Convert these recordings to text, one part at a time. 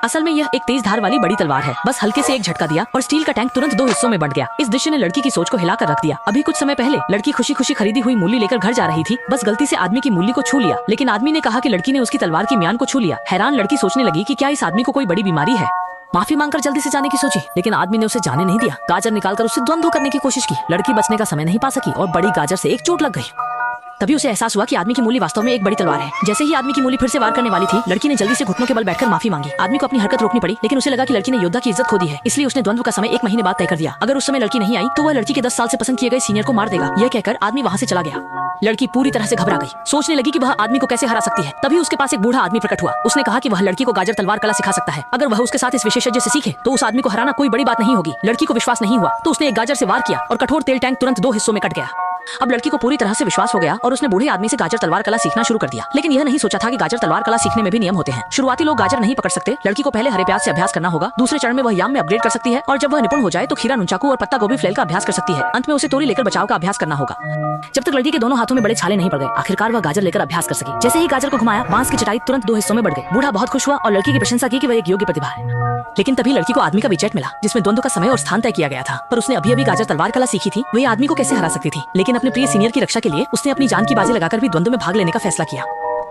असल में यह एक तेज धार वाली बड़ी तलवार है। बस हल्के से एक झटका दिया और स्टील का टैंक तुरंत 2 हिस्सों में बंट गया। इस दृश्य ने लड़की की सोच को हिलाकर रख दिया। अभी कुछ समय पहले लड़की खुशी खुशी खरीदी हुई मूली लेकर घर जा रही थी। बस गलती से आदमी की मूली को छू लिया, लेकिन आदमी ने कहा कि लड़की ने उसकी तलवार की म्यान को छू लिया। हैरान लड़की सोचने लगी कि क्या इस आदमी को कोई बड़ी बीमारी है। माफी मांगकर जल्दी से जाने की सोची, लेकिन आदमी ने उसे जाने नहीं दिया। गाजर निकालकर उससे द्वंद्व करने की कोशिश की। लड़की बचने का समय नहीं पा सकी और बड़ी गाजर से एक चोट लग गई। तभी उसे एहसास हुआ कि आदमी की मूली वास्तव में एक बड़ी तलवार है। जैसे ही आदमी की मूली फिर से वार करने वाली थी, लड़की ने जल्दी से घुटनों के बल बैठकर माफी मांगी। आदमी को अपनी हरकत रोकनी पड़ी, लेकिन उसे लगा कि लड़की ने योद्धा की इज्जत खो दी है, इसलिए उसने द्वंद्व का समय 1 महीने बाद तय कर दिया। अगर उस समय लड़की नहीं आई तो वह लड़की के 10 साल से पसंद किए गए सीनियर को मार देगा। यह कहकर आदमी वहाँ से चला गया। लड़की पूरी तरह से घबरा गई, सोचने लगी कि वह आदमी को कैसे हरा सकती है। तभी उसके पास एक बूढ़ा आदमी प्रकट हुआ। उसने कहा कि वह लड़की को गाजर तलवार कला सिखा सकता है। अगर वह उसके साथ इस विशेषज्ञ से सीखे तो उस आदमी को हराना कोई बड़ी बात नहीं होगी। लड़की को विश्वास नहीं हुआ तो उसने एक गाजर से वार किया और कठोर तेल टैंक तुरंत 2 हिस्सों में कट गया। अब लड़की को पूरी तरह से विश्वास हो गया और उसने बूढ़े आदमी से गाजर तलवार कला सीखना शुरू कर दिया। लेकिन यह नहीं सोचा था कि गाजर तलवार कला सीखने में भी नियम होते हैं। शुरुआती लोग गाजर नहीं पकड़ सकते। लड़की को पहले हरे प्याज से अभ्यास करना होगा। दूसरे चरण में वह याम में अपग्रेड कर सकती है और जब वह निपुण हो जाए तो खीरा नुनचाकू और पत्ता गोभी फ्लेल का अभ्यास कर सकती है। अंत में उसे तोरी लेकर बचाव का अभ्यास करना होगा। जब तक लड़की के दोनों हाथों में बड़े छाले नहीं पड़ गए, आखिरकार वह गाजर लेकर अभ्यास कर सकी। जैसे ही गाजर को घुमाया, बांस की चटाई तुरंत 2 हिस्सों में बढ़ गई। बूढ़ा बहुत खुश हुआ और लड़की की प्रशंसा की कि वह एक योग्य प्रतिभा है। लेकिन तभी लड़की को आदमी का विजेट मिला, जिसमें द्वंद्व का समय और स्थान तय किया गया था। पर उसने अभी गाजर तलवार कला सीखी थी, वही आदमी को कैसे हरा सकती थी। लेकिन अपने प्रिय सीनियर की रक्षा के लिए उसने अपनी जान की बाजी लगाकर भी द्वंद्व में भाग लेने का फैसला किया।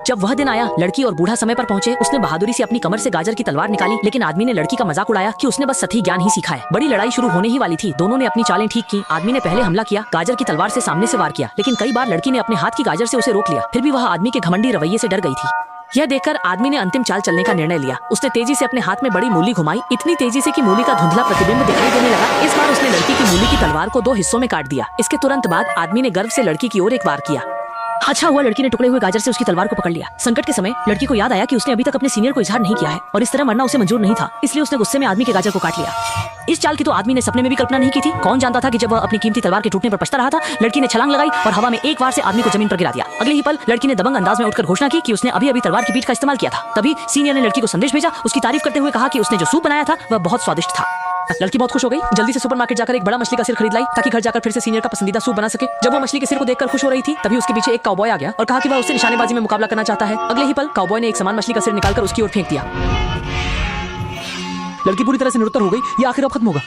जब वह दिन आया, लड़की और बूढ़ा समय पर पहुंचे। उसने बहादुरी से अपनी कमर से गाजर की तलवार निकाली, लेकिन आदमी ने लड़की का मजाक उड़ाया कि उसने बस सतही ज्ञान ही सीखा है। बड़ी लड़ाई शुरू होने ही वाली थी। दोनों ने अपनी चालें ठीक की। आदमी ने पहले हमला किया, गाजर की तलवार से सामने से वार किया, लेकिन कई बार लड़की ने अपने हाथ की गाजर से उसे रोक लिया। फिर भी वह आदमी के घमंडी रवैये से डर गई थी। यह देखकर आदमी ने अंतिम चाल चलने का निर्णय लिया। उसने तेजी से अपने हाथ में बड़ी मूली घुमाई, इतनी तेजी से कि मूली का धुंधला प्रतिबिंब दिखाई देने लगा। इस बार उसने लड़की की मूली की तलवार को 2 हिस्सों में काट दिया। इसके तुरंत बाद आदमी ने गर्व से लड़की की ओर एक वार किया। अच्छा हुआ लड़की ने टुकड़े हुए गाजर से उसकी तलवार को पकड़ लिया। संकट के समय लड़की को याद आया कि उसने अभी तक अपने सीनियर को इजहार नहीं किया है और इस तरह मरना उसे मंजूर नहीं था, इसलिए उसने गुस्से में आदमी के गाजर को काट लिया। इस चाल की तो आदमी ने सपने में भी कल्पना नहीं की थी। कौन जानता था कि जब वह अपनी कीमती तलवार के टूटने पर पछता रहा था, लड़की ने छलांग लगाई और हवा में एक बार से आदमी को जमीन पर गिरा दिया। अगले ही पल लड़की ने दबंग अंदाज में उठकर घोषणा की कि उसने अभी तलवार की पीठ का इस्तेमाल किया था। तभी सीनियर ने लड़की को संदेश भेजा, उसकी तारीफ करते हुए कहा कि उसने जो सूप बनाया था वह बहुत स्वादिष्ट था। लड़की बहुत खुश हो गई। जल्दी से सुपरमार्केट जाकर एक बड़ा मछली का सिर खरीद लाई ताकि घर जाकर फिर से सीनियर का पसंदीदा सूप बना सके। जब वो मछली के सिर को देखकर खुश हो रही थी, तभी उसके पीछे एक काउबॉय आ गया और कहा कि वह उससे निशानेबाजी में मुकाबला करना चाहता है। अगले ही पल काउबॉय ने एक समान मछली का सिर निकालकर उसकी ओर फेंक दिया। लड़की पूरी तरह से निरुत्तर हो गई। ये आखिर अब खत्म होगा।